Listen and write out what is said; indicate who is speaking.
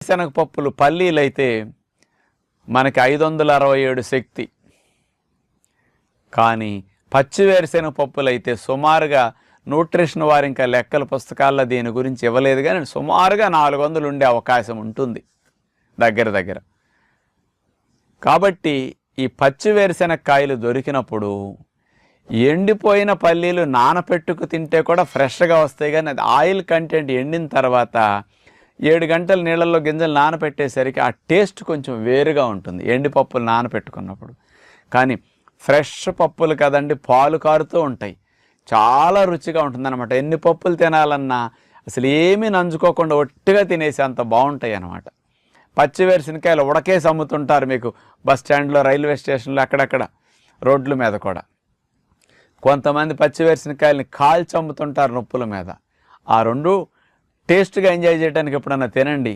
Speaker 1: శనగపప్పులు పల్లీలైతే మనకి 567 శక్తి, కానీ పచ్చి వేరుశెనగ పప్పులైతే సుమారుగా న్యూట్రిషన్ వారు ఇంకా లెక్కల పుస్తకాల్లో దీని గురించి ఇవ్వలేదు, కానీ సుమారుగా 400 ఉండే అవకాశం ఉంటుంది దగ్గర. కాబట్టి ఈ పచ్చి వేరుశెనగకాయలు దొరికినప్పుడు ఎండిపోయిన పల్లీలు నానపెట్టుకు తింటే కూడా ఫ్రెష్గా వస్తాయి, కానీ అది ఆయిల్ కంటెంట్ ఎండిన తర్వాత 7 గంటల నీళ్ళల్లో గింజలు నానపెట్టేసరికి ఆ టేస్ట్ కొంచెం వేరుగా ఉంటుంది ఎండిపప్పులు నానపెట్టుకున్నప్పుడు. కానీ ఫ్రెష్ పప్పులు కదండి, పాలు కారుతూ ఉంటాయి, చాలా రుచిగా ఉంటుందన్నమాట. ఎన్ని పప్పులు తినాలన్నా అసలు ఏమీ నంచుకోకుండా ఒట్టిగా తినేసి అంత బాగుంటాయి అన్నమాట. పచ్చి వేరుశెనగకాయలు ఉడకేసి అమ్ముతుంటారు మీకు బస్ స్టాండ్లో, రైల్వే స్టేషన్లో, అక్కడక్కడ రోడ్ల మీద కూడా. కొంతమంది పచ్చి వేరుశెనగకాయలని కాల్చి అమ్ముతుంటారు నొప్పుల మీద. ఆ రెండు టేస్ట్గా ఎంజాయ్ చేయడానికి ఎప్పుడన్నా తినండి.